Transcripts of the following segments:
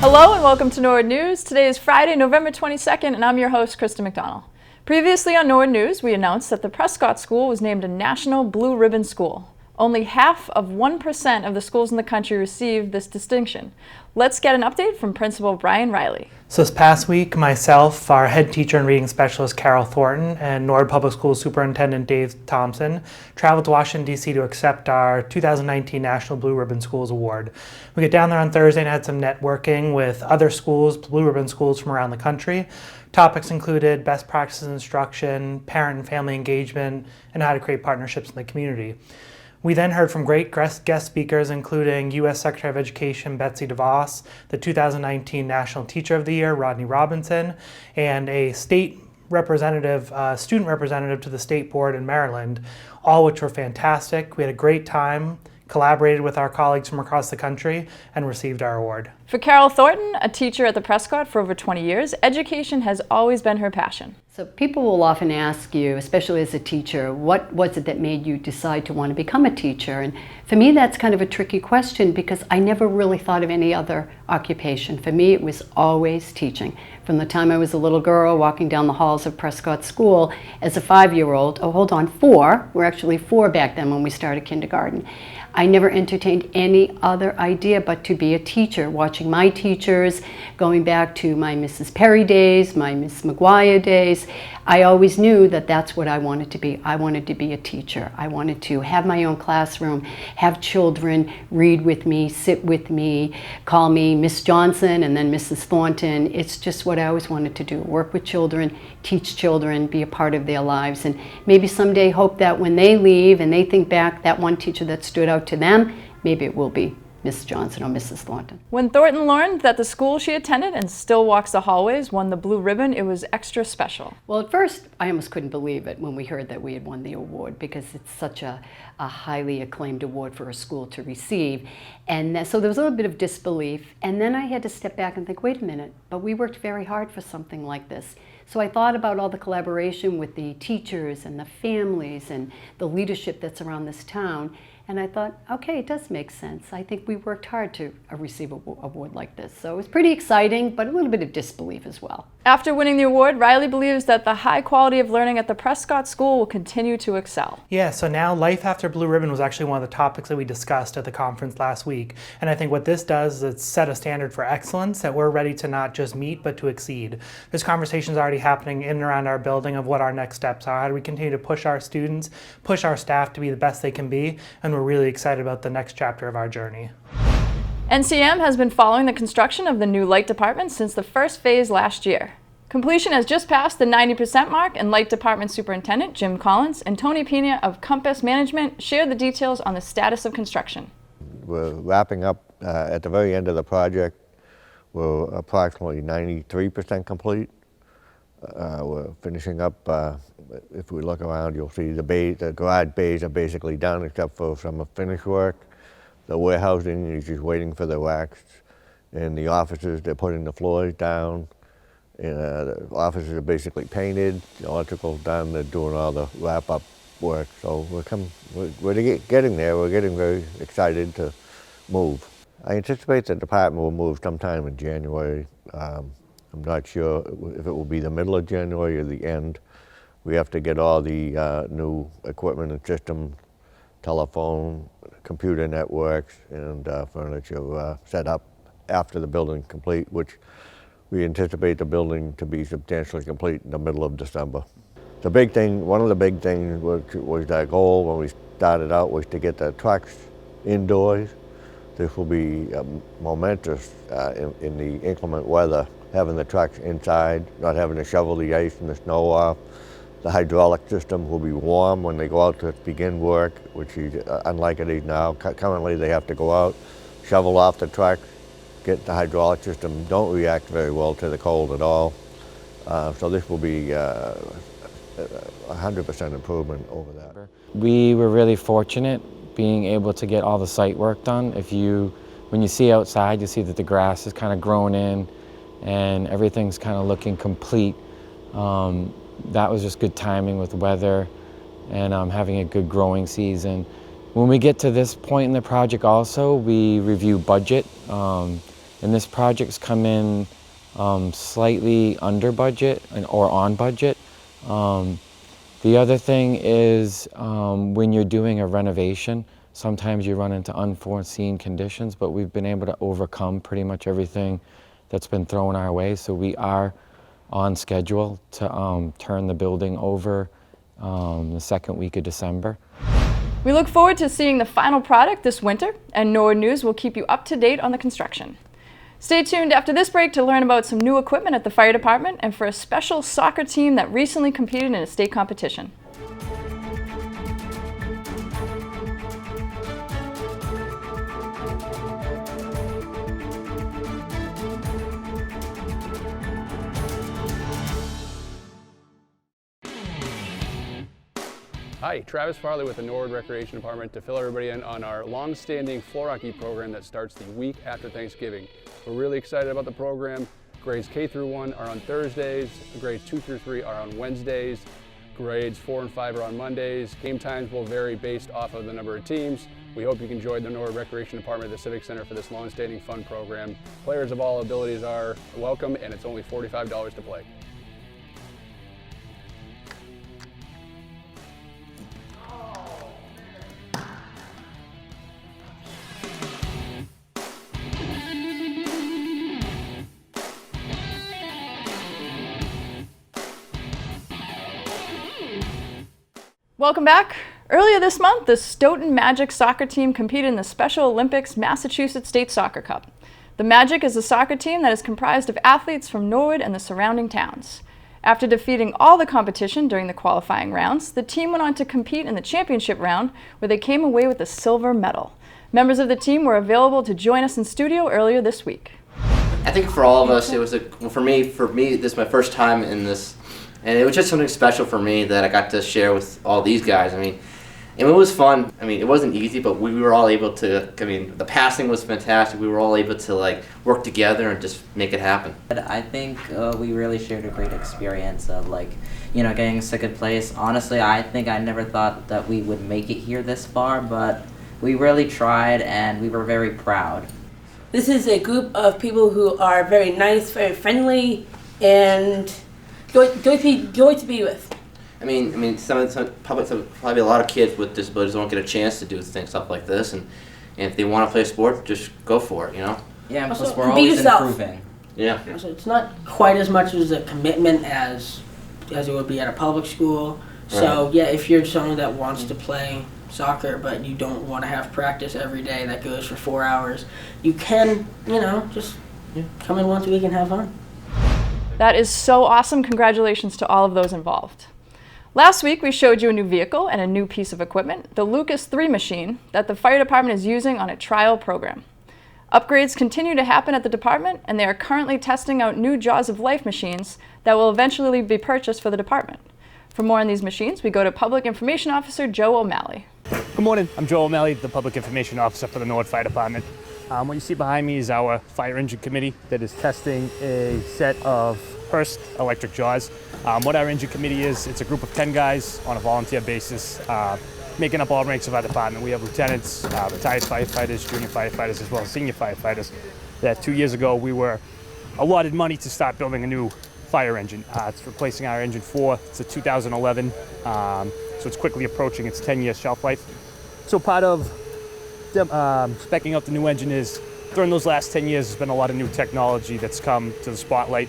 Hello and welcome to Norwood News. Today is Friday, November 22nd, and I'm your host, Krista McDonald. Previously on Norwood News, we announced that the Prescott School was named a National Blue Ribbon School. Only half of 1% of the schools in the country received this distinction. Let's get an update from Principal Brian Riley. So this past week, myself, our head teacher and reading specialist Carol Thornton, and Norwood Public Schools Superintendent Dave Thompson traveled to Washington, D.C. to accept our 2019 National Blue Ribbon Schools Award. We get down there on Thursday and had some networking with other schools, Blue Ribbon schools from around the country. Topics included best practices instruction, parent and family engagement, and how to create partnerships in the community. We then heard from great guest speakers, including U.S. Secretary of Education Betsy DeVos, the 2019 National Teacher of the Year, Rodney Robinson, and a state representative, student representative to the state board in Maryland, all which were fantastic. We had a great time, collaborated with our colleagues from across the country, and received our award. For Carol Thornton, a teacher at the Prescott for over 20 years, education has always been her passion. So people will often ask you, especially as a teacher, what was it that made you decide to want to become a teacher? And for me, that's kind of a tricky question because I never really thought of any other occupation. For me, it was always teaching. From the time I was a little girl walking down the halls of Prescott School as a 5-year-old, four, we're actually 4 back then when we started kindergarten. I never entertained any other idea but to be a teacher, watching my teachers, going back to my Mrs. Perry days, my Miss McGuire days. I always knew that that's what I wanted to be. I wanted to be a teacher. I wanted to have my own classroom, have children read with me, sit with me, call me Miss Johnson and then Mrs. Thornton. It's just what I always wanted to do, work with children, teach children, be a part of their lives, and maybe someday hope that when they leave and they think back, that one teacher that stood out to them, maybe it will be Miss Johnson or Mrs. Thornton. When Thornton learned that the school she attended and still walks the hallways won the blue ribbon, it was extra special. Well, at first, I almost couldn't believe it when we heard that we had won the award because it's such a highly acclaimed award for a school to receive. And so there was a little bit of disbelief. And then I had to step back and think, wait a minute, but we worked very hard for something like this. So I thought about all the collaboration with the teachers and the families and the leadership that's around this town. And I thought, okay, it does make sense. I think we worked hard to receive an award like this. So it was pretty exciting, but a little bit of disbelief as well. After winning the award, Riley believes that the high quality of learning at the Prescott School will continue to excel. Yeah, so now life after Blue Ribbon was actually one of the topics that we discussed at the conference last week. And I think what this does is it set a standard for excellence that we're ready to not just meet, but to exceed. There's conversations already happening in and around our building of what our next steps are. How do we continue to push our students, push our staff to be the best they can be, and we're really excited about the next chapter of our journey. NCM has been following the construction of the new light department since the first phase last year. Completion has just passed the 90% mark, and Light Department Superintendent Jim Collins and Tony Pena of Compass Management shared the details on the status of construction. We're wrapping up at the very end of the project. We're approximately 93% complete. We're finishing up, if we look around, you'll see the garage bays are basically done except for some finish work. The warehousing is just waiting for the racks. In the offices, they're putting the floors down. The offices are basically painted, the electrical's done, they're doing all the wrap-up work. So we're getting there. We're getting very excited to move. I anticipate the department will move sometime in January. I'm not sure if it will be the middle of January or the end. We have to get all the new equipment and systems, telephone, computer networks, and furniture set up after the building complete, which we anticipate the building to be substantially complete in the middle of December. The big thing, one of the big things was our goal when we started out was to get the trucks indoors. This will be momentous in the inclement weather, having the trucks inside, not having to shovel the ice and the snow off. The hydraulic system will be warm when they go out to begin work, which is unlike it is now. Currently they have to go out, shovel off the truck, get the hydraulic system, don't react very well to the cold at all. So this will be 100% improvement over that. We were really fortunate being able to get all the site work done. When you see outside, you see that the grass is kind of grown in and everything's kind of looking complete. That was just good timing with weather and having a good growing season. When we get to this point in the project also, we review budget. And this project's come in slightly under budget or on budget. The other thing is when you're doing a renovation, sometimes you run into unforeseen conditions, but we've been able to overcome pretty much everything that's been thrown our way. So we are on schedule to turn the building over the second week of December. We look forward to seeing the final product this winter, and Norwood News will keep you up to date on the construction. Stay tuned after this break to learn about some new equipment at the fire department and for a special soccer team that recently competed in a state competition. Hi, Travis Farley with the Norwood Recreation Department to fill everybody in on our long-standing floor hockey program that starts the week after Thanksgiving. We're really excited about the program. Grades K through 1 are on Thursdays, grades 2 through 3 are on Wednesdays, grades 4 and 5 are on Mondays. Game times will vary based off of the number of teams. We hope you can join the Norwood Recreation Department at the Civic Center for this long-standing fun program. Players of all abilities are welcome, and it's only $45 to play. Welcome back. Earlier this month, the Stoughton Magic soccer team competed in the Special Olympics Massachusetts State Soccer Cup. The Magic is a soccer team that is comprised of athletes from Norwood and the surrounding towns. After defeating all the competition during the qualifying rounds, the team went on to compete in the championship round, where they came away with a silver medal. Members of the team were available to join us in studio earlier this week. I think for all of us, it was for me, this is my first time in this. And it was just something special for me that I got to share with all these guys. I mean, and it was fun. I mean, it wasn't easy, but we were all able to, I mean, the passing was fantastic. We were all able to, like, work together and just make it happen. I think we really shared a great experience of, like, you know, getting second place. Honestly, I think I never thought that we would make it here this far, but we really tried and we were very proud. This is a group of people who are very nice, very friendly, and joy to be with. I mean, probably a lot of kids with disabilities don't get a chance to do stuff like this, and if they want to play a sport, just go for it, you know? Yeah, and plus Also, we're be always yourself. improving. Yeah. So it's not quite as much as a commitment as it would be at a public school. So Right. yeah, if you're someone that wants to play soccer but you don't want to have practice every day that goes for 4 hours, you can, you know, just come in once a week and have fun. That is so awesome. Congratulations to all of those involved. Last week, we showed you a new vehicle and a new piece of equipment, the Lucas 3 machine, that the fire department is using on a trial program. Upgrades continue to happen at the department, and they are currently testing out new Jaws of Life machines that will eventually be purchased for the department. For more on these machines, we go to Public Information Officer Joe O'Malley. Good morning, I'm Joe O'Malley, the Public Information Officer for the Norwood Fire Department. What you see behind me is our fire engine committee that is testing a set of Hearst electric Jaws. What our engine committee is, it's a group of 10 guys on a volunteer basis, making up all ranks of our department. We have lieutenants, retired firefighters, junior firefighters, as well as senior firefighters. That 2 years ago we were allotted money to start building a new fire engine. It's replacing our engine 4. It's a 2011, so it's quickly approaching its 10-year shelf life. So part of speccing out the new engine is, during those last 10 years, there's been a lot of new technology that's come to the spotlight.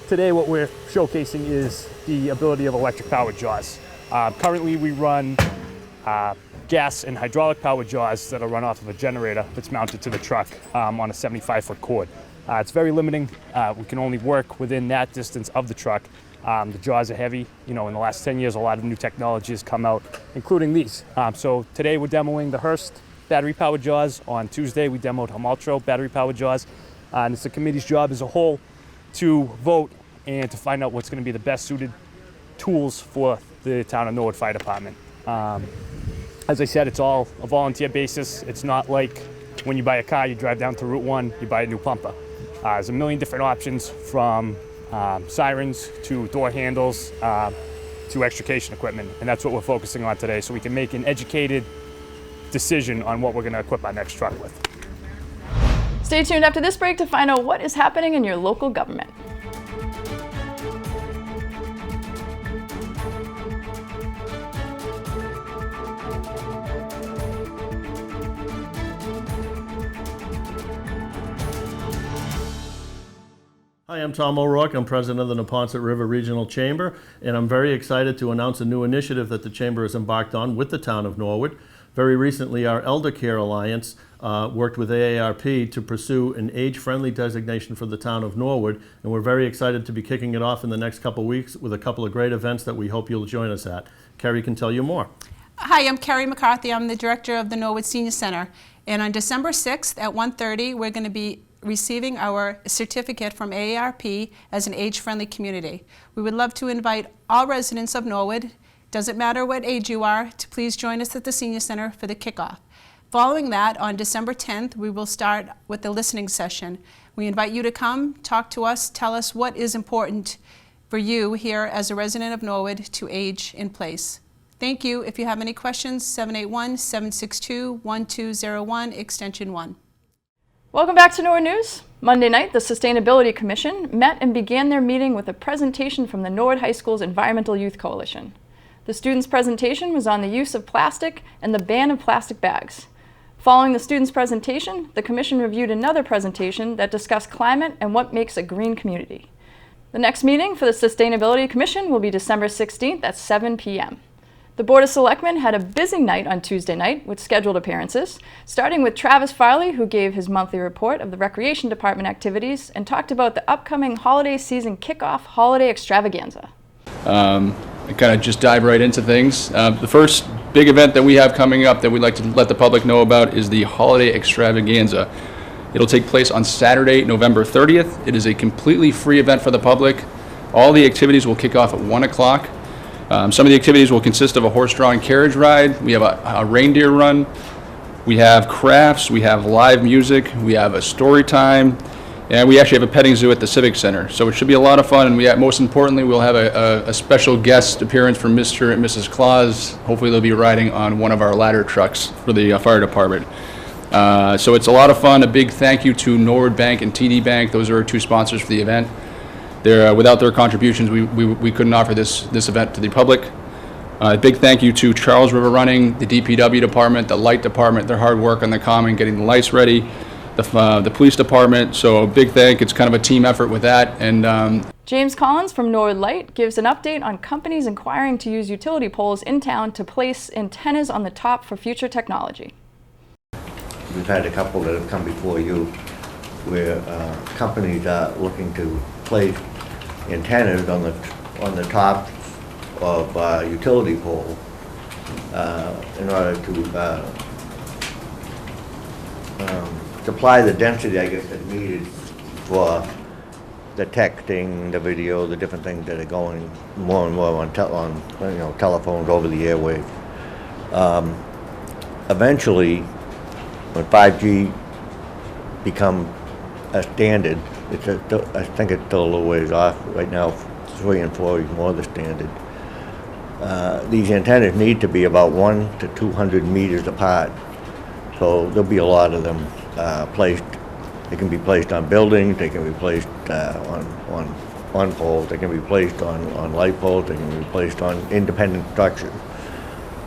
Today what we're showcasing is the ability of electric powered Jaws. Currently we run gas and hydraulic powered Jaws that'll run off of a generator that's mounted to the truck on a 75-foot cord. It's very limiting. We can only work within that distance of the truck. The Jaws are heavy. You know, in the last 10 years, a lot of new technology has come out, including these. So today we're demoing the Hearst battery-powered Jaws. On Tuesday, we demoed Hamaltro battery-powered Jaws. And it's the committee's job as a whole to vote and to find out what's going to be the best suited tools for the town of Norwood Fire Department. As I said, it's all a volunteer basis. It's not like when you buy a car, you drive down to Route 1, you buy a new pumper. There's a million different options, from sirens to door handles to extrication equipment, and that's what we're focusing on today, so we can make an educated decision on what we're going to equip our next truck with. Stay tuned after this break to find out what is happening in your local government. Hi, I'm Tom O'Rourke. I'm president of the Neponset River Regional Chamber, and I'm very excited to announce a new initiative that the Chamber has embarked on with the town of Norwood. Very recently, our Elder Care Alliance worked with AARP to pursue an age-friendly designation for the town of Norwood, and we're very excited to be kicking it off in the next couple weeks with a couple of great events that we hope you'll join us at. Carrie can tell you more. Hi, I'm Carrie McCarthy. I'm the director of the Norwood Senior Center, and on December 6th at 1:30, we're going to be receiving our certificate from AARP as an age-friendly community. We would love to invite all residents of Norwood, doesn't matter what age you are, to please join us at the Senior Center for the kickoff. Following that, on December 10th, we will start with the listening session. We invite you to come, talk to us, tell us what is important for you here as a resident of Norwood to age in place. Thank you. If you have any questions, 781-762-1201, extension 1. Welcome back to Norwood News. Monday night, the Sustainability Commission met and began their meeting with a presentation from the Norwood High School's Environmental Youth Coalition. The students' presentation was on the use of plastic and the ban of plastic bags. Following the students' presentation, the Commission reviewed another presentation that discussed climate and what makes a green community. The next meeting for the Sustainability Commission will be December 16th at 7 p.m. The Board of Selectmen had a busy night on Tuesday night with scheduled appearances, starting with Travis Farley, who gave his monthly report of the Recreation Department activities and talked about the upcoming holiday season kickoff holiday extravaganza. I kind of just dive right into things. The first big event that we have coming up that we'd like to let the public know about is the holiday extravaganza. It'll take place on Saturday, November 30th. It is a completely free event for the public. All the activities will kick off at 1 o'clock. Some of the activities will consist of a horse-drawn carriage ride. We have a reindeer run. We have crafts. We have live music. We have a story time. And we actually have a petting zoo at the Civic Center. So it should be a lot of fun. And most importantly, we'll have a special guest appearance from Mr. and Mrs. Claus. Hopefully they'll be riding on one of our ladder trucks for the fire department. So it's a lot of fun. A big thank you to Norwood Bank and TD Bank. Those are our two sponsors for the event. Without their contributions, we couldn't offer this event to the public. A big thank you to Charles River Running, the DPW department, the light department, their hard work on the common, getting the lights ready, the police department. So a big thank. It's kind of a team effort with that. And James Collins from Norwood Light gives an update on companies inquiring to use utility poles in town to place antennas on the top for future technology. We've had a couple that have come before you where companies are looking to place antennas on the top of utility pole in order to supply the density, I guess, that's needed for the texting, the video, the different things that are going more and more on telephones over the airwaves. Eventually, when 5G becomes a standard, I think it's still a little ways off. Right now, 3 and 4 is more the standard. These antennas need to be about 1 to 200 meters apart. So there'll be a lot of them placed. They can be placed on buildings, they can be placed on poles, they can be placed on light poles, they can be placed on independent structures.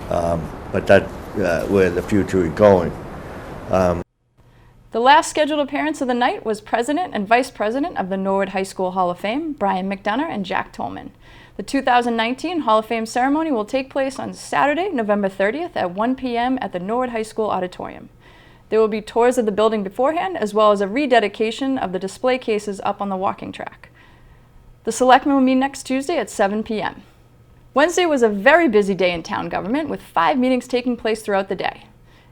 But that's where the future is going. The last scheduled appearance of the night was President and Vice President of the Norwood High School Hall of Fame, Brian McDonough and Jack Tolman. The 2019 Hall of Fame ceremony will take place on Saturday, November 30th at 1 p.m. at the Norwood High School Auditorium. There will be tours of the building beforehand, as well as a rededication of the display cases up on the walking track. The Selectmen will meet next Tuesday at 7 p.m. Wednesday was a very busy day in town government, with 5 meetings taking place throughout the day.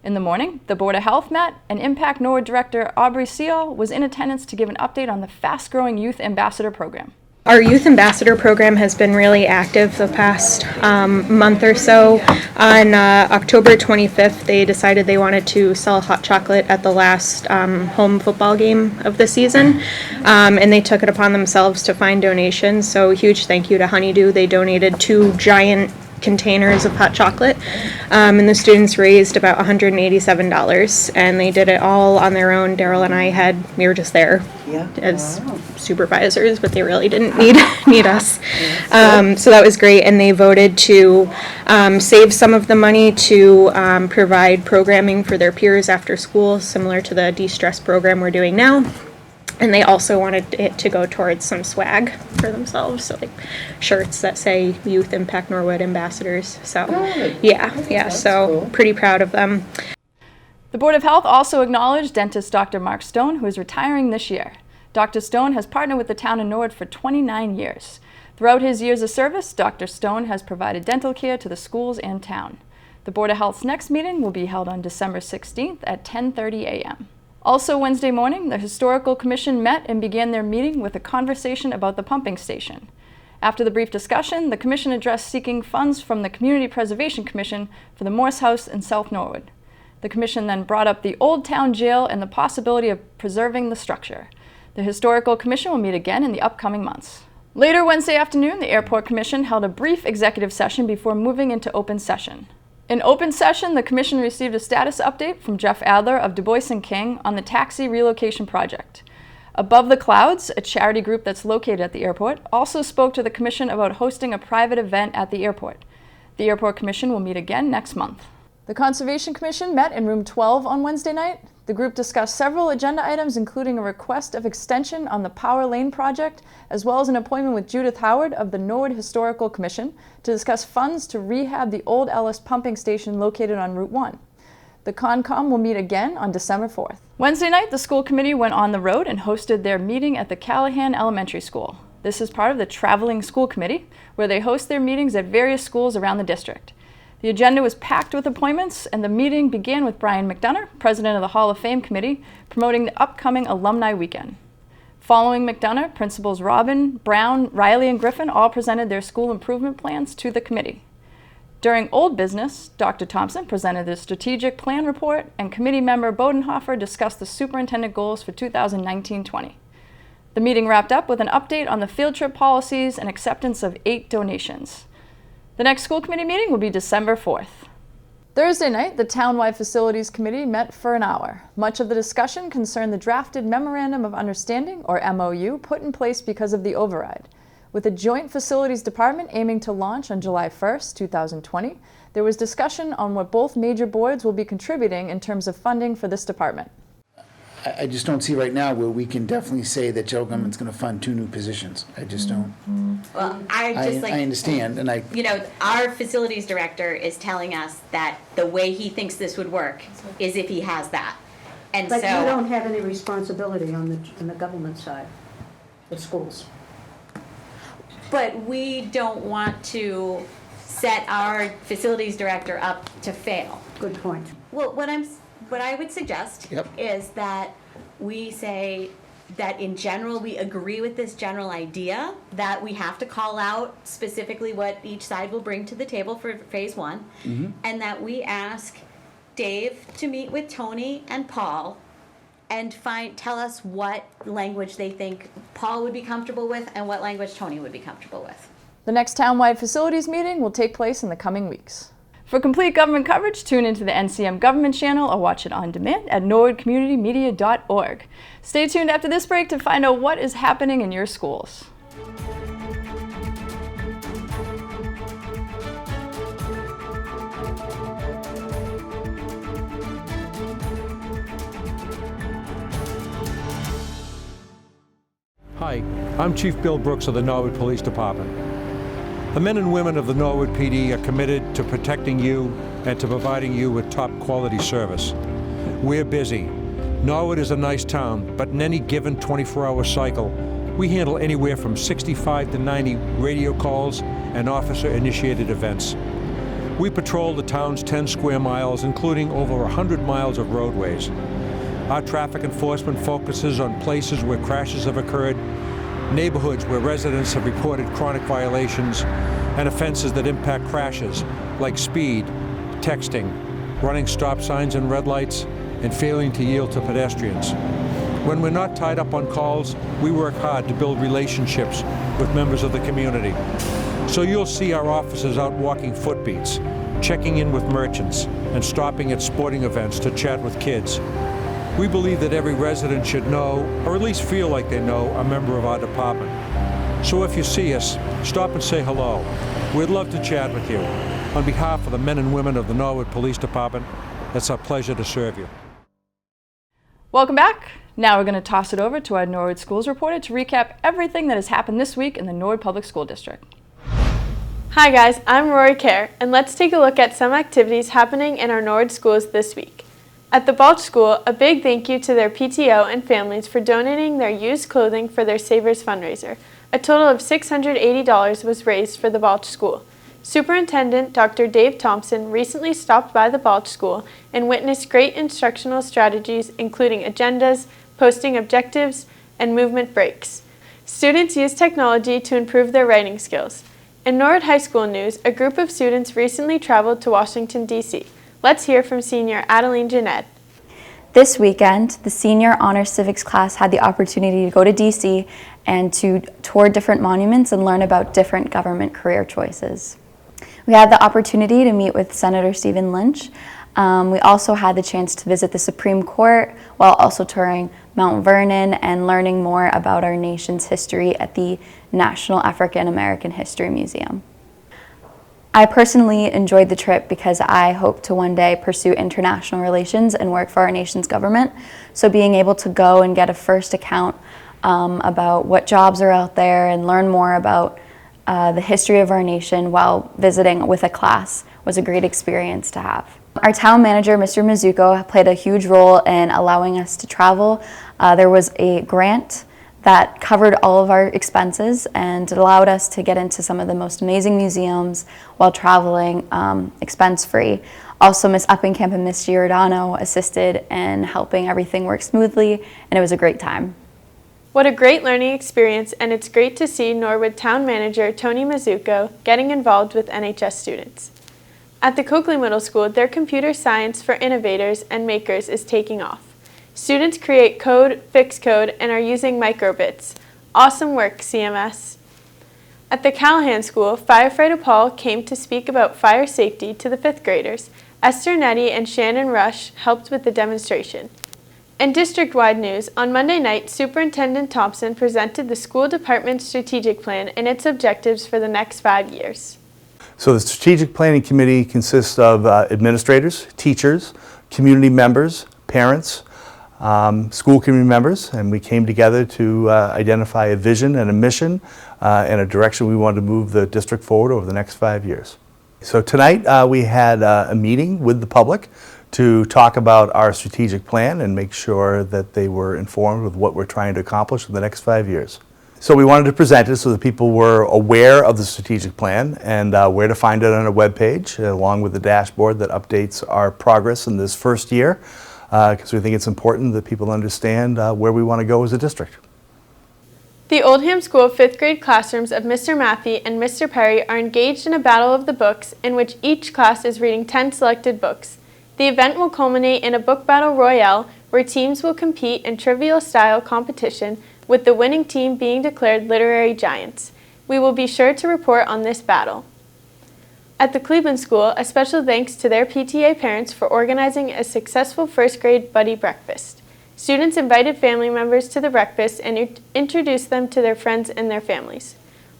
In the morning, the Board of Health met, and Impact Norwood Director Aubrey Seal was in attendance to give an update on the fast-growing Youth Ambassador Program. Our Youth Ambassador Program has been really active the past month or so. On October 25th, they decided they wanted to sell hot chocolate at the last home football game of the season, and they took it upon themselves to find donations. So huge thank you to Honeydew. They donated 2 giant containers of hot chocolate, and the students raised about $187, and they did it all on their own. Daryl and I we were just there as supervisors, but they really didn't need us. So that was great, and they voted to save some of the money to provide programming for their peers after school, similar to the de-stress program we're doing now. And they also wanted it to go towards some swag for themselves, so like shirts that say Youth Impact Norwood Ambassadors. So so pretty proud of them. The Board of Health also acknowledged dentist Dr. Mark Stone, who is retiring this year. Dr. Stone has partnered with the town of Norwood for 29 years. Throughout his years of service, Dr. Stone has provided dental care to the schools and town. The Board of Health's next meeting will be held on December 16th at 10:30 a.m. Also Wednesday morning, the Historical Commission met and began their meeting with a conversation about the pumping station. After the brief discussion, the Commission addressed seeking funds from the Community Preservation Commission for the Morse House in South Norwood. The Commission then brought up the Old Town Jail and the possibility of preserving the structure. The Historical Commission will meet again in the upcoming months. Later Wednesday afternoon, the Airport Commission held a brief executive session before moving into open session. In open session, the Commission received a status update from Jeff Adler of Du Bois & King on the taxi relocation project. Above the Clouds, a charity group that's located at the airport, also spoke to the Commission about hosting a private event at the airport. The Airport Commission will meet again next month. The Conservation Commission met in room 12 on Wednesday night. The group discussed several agenda items, including a request of extension on the Power Lane project, as well as an appointment with Judith Howard of the Norwood Historical Commission to discuss funds to rehab the old Ellis pumping station located on Route 1. The Concom will meet again on December 4th. Wednesday night, the school committee went on the road and hosted their meeting at the Callahan Elementary School. This is part of the Traveling School Committee, where they host their meetings at various schools around the district. The agenda was packed with appointments, and the meeting began with Brian McDonough, president of the Hall of Fame Committee, promoting the upcoming Alumni Weekend. Following McDonough, principals Robin, Brown, Riley, and Griffin all presented their school improvement plans to the committee. During old business, Dr. Thompson presented the strategic plan report, and committee member Bodenhofer discussed the superintendent goals for 2019-20. The meeting wrapped up with an update on the field trip policies and acceptance of 8 donations. The next school committee meeting will be December 4th. Thursday night, the Townwide Facilities Committee met for an hour. Much of the discussion concerned the drafted Memorandum of Understanding, or MOU, put in place because of the override. With a joint facilities department aiming to launch on July 1st, 2020, there was discussion on what both major boards will be contributing in terms of funding for this department. I just don't see right now where we can definitely say that general government's going to fund 2 new positions. I just don't. Well, I understand, and our facilities director is telling us that the way he thinks this would work is if he has that, and but you don't have any responsibility on the government side, the schools. But we don't want to set our facilities director up to fail. Good point. Well, what I would suggest is that we say that in general we agree with this general idea that we have to call out specifically what each side will bring to the table for phase 1, and that we ask Dave to meet with Tony and Paul and tell us what language they think Paul would be comfortable with and what language Tony would be comfortable with. The next townwide facilities meeting will take place in the coming weeks. For complete government coverage, tune into the NCM Government Channel or watch it on demand at norwoodcommunitymedia.org. Stay tuned after this break to find out what is happening in your schools. Hi, I'm Chief Bill Brooks of the Norwood Police Department. The men and women of the Norwood PD are committed to protecting you and to providing you with top quality service. We're busy. Norwood is a nice town, but in any given 24-hour cycle, we handle anywhere from 65 to 90 radio calls and officer-initiated events. We patrol the town's 10 square miles, including over 100 miles of roadways. Our traffic enforcement focuses on places where crashes have occurred, neighborhoods where residents have reported chronic violations, and offenses that impact crashes like speed, texting, running stop signs and red lights, and failing to yield to pedestrians. When we're not tied up on calls, we work hard to build relationships with members of the community. So you'll see our officers out walking footbeats, checking in with merchants, and stopping at sporting events to chat with kids. We believe that every resident should know, or at least feel like they know, a member of our department. So if you see us, stop and say hello. We'd love to chat with you. On behalf of the men and women of the Norwood Police Department, it's our pleasure to serve you. Welcome back. Now we're going to toss it over to our Norwood Schools reporter to recap everything that has happened this week in the Norwood Public School District. Hi guys, I'm Rory Kerr, and let's take a look at some activities happening in our Norwood schools this week. At the Balch School, a big thank you to their PTO and families for donating their used clothing for their Savers fundraiser. A total of $680 was raised for the Balch School. Superintendent Dr. Dave Thompson recently stopped by the Balch School and witnessed great instructional strategies including agendas, posting objectives, and movement breaks. Students use technology to improve their writing skills. In Norwood High School news, a group of students recently traveled to Washington, D.C. Let's hear from senior Adeline Jeanette. This weekend, the senior honors civics class had the opportunity to go to D.C. and to tour different monuments and learn about different government career choices. We had the opportunity to meet with Senator Stephen Lynch. We also had the chance to visit the Supreme Court while also touring Mount Vernon and learning more about our nation's history at the National African American History Museum. I personally enjoyed the trip because I hope to one day pursue international relations and work for our nation's government. So being able to go and get a first account about what jobs are out there and learn more about the history of our nation while visiting with a class was a great experience to have. Our town manager, Mr. Mizuko, played a huge role in allowing us to travel. There was a grant that covered all of our expenses and it allowed us to get into some of the most amazing museums while traveling expense-free. Also, Ms. Uppinkamp and Ms. Giordano assisted in helping everything work smoothly, and it was a great time. What a great learning experience, and it's great to see Norwood Town Manager Tony Mizuko getting involved with NHS students. At the Coakley Middle School, their computer science for innovators and makers is taking off. Students create code, fix code, and are using microbits. Awesome work, CMS. At the Callahan School, firefighter Paul came to speak about fire safety to the 5th graders. Esther Nettie and Shannon Rush helped with the demonstration. In district-wide news, on Monday night, Superintendent Thompson presented the school department's strategic plan and its objectives for the next 5 years. So the Strategic Planning Committee consists of administrators, teachers, community members, parents, school community members, and we came together to identify a vision and a mission and a direction we wanted to move the district forward over the next 5 years. So tonight we had a meeting with the public to talk about our strategic plan and make sure that they were informed with what we're trying to accomplish in the next 5 years. So we wanted to present it so that people were aware of the strategic plan and where to find it on our webpage, along with the dashboard that updates our progress in this first year, because we think it's important that people understand where we want to go as a district. The Oldham School 5th grade classrooms of Mr. Maffey and Mr. Perry are engaged in a battle of the books in which each class is reading 10 selected books. The event will culminate in a book battle royale where teams will compete in trivial-style competition, with the winning team being declared literary giants. We will be sure to report on this battle. At the Cleveland School, a special thanks to their PTA parents for organizing a successful 1st grade buddy breakfast. Students invited family members to the breakfast and introduced them to their friends and their families.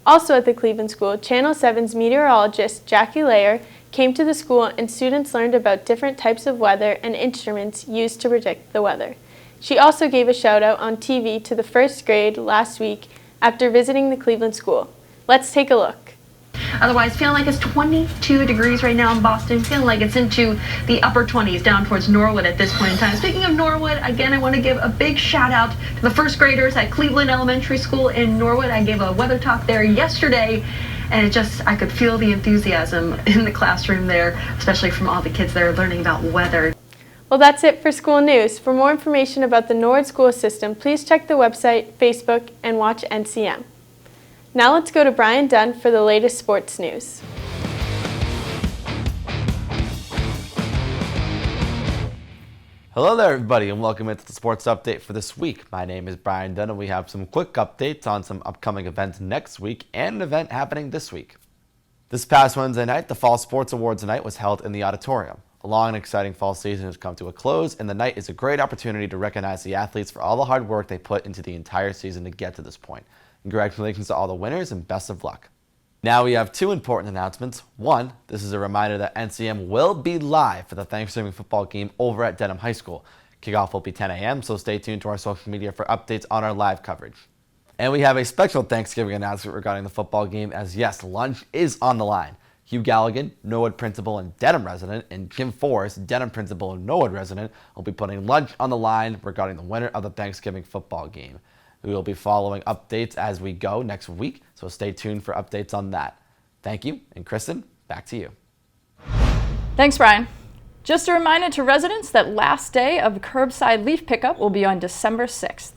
Also at the Cleveland School, Channel 7's meteorologist Jackie Layer came to the school and students learned about different types of weather and instruments used to predict the weather. She also gave a shout out on TV to the 1st grade last week after visiting the Cleveland School. Let's take a look. Otherwise, feeling like it's 22 degrees right now in Boston, feeling like it's into the upper 20s down towards Norwood at this point in time. Speaking of Norwood, again, I want to give a big shout out to the 1st graders at Cleveland Elementary School in Norwood. I gave a weather talk there yesterday, and I could feel the enthusiasm in the classroom there, especially from all the kids that are learning about weather. Well, that's it for school news. For more information about the Norwood school system, please check the website, Facebook, and watch NCM. Now let's go to Brian Dunn for the latest sports news. Hello there, everybody, and welcome into the sports update for this week. My name is Brian Dunn, and we have some quick updates on some upcoming events next week and an event happening this week. This past Wednesday night, the Fall Sports Awards night was held in the auditorium. A long and exciting fall season has come to a close, and the night is a great opportunity to recognize the athletes for all the hard work they put into the entire season to get to this point. Congratulations to all the winners and best of luck. Now we have two important announcements. One, this is a reminder that NCM will be live for the Thanksgiving football game over at Dedham High School. Kickoff will be 10 a.m., so stay tuned to our social media for updates on our live coverage. And we have a special Thanksgiving announcement regarding the football game, as yes, lunch is on the line. Hugh Galligan, Norwood principal and Dedham resident, and Jim Forrest, Dedham principal and Norwood resident, will be putting lunch on the line regarding the winner of the Thanksgiving football game. We will be following updates as we go next week, so stay tuned for updates on that. Thank you, and Kristen, back to you. Thanks, Brian. Just a reminder to residents that last day of curbside leaf pickup will be on December 6th.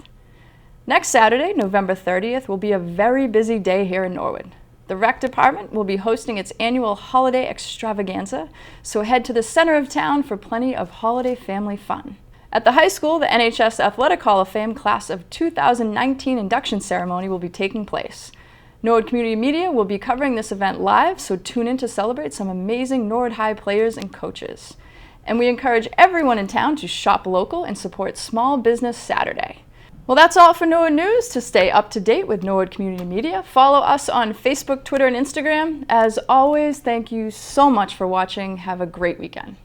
Next Saturday, November 30th, will be a very busy day here in Norwood. The Rec Department will be hosting its annual holiday extravaganza, so head to the center of town for plenty of holiday family fun. At the high school, the NHS Athletic Hall of Fame Class of 2019 induction ceremony will be taking place. Norwood Community Media will be covering this event live, so tune in to celebrate some amazing Norwood High players and coaches. And we encourage everyone in town to shop local and support Small Business Saturday. Well, that's all for Norwood News. To stay up to date with Norwood Community Media, follow us on Facebook, Twitter, and Instagram. As always, thank you so much for watching. Have a great weekend.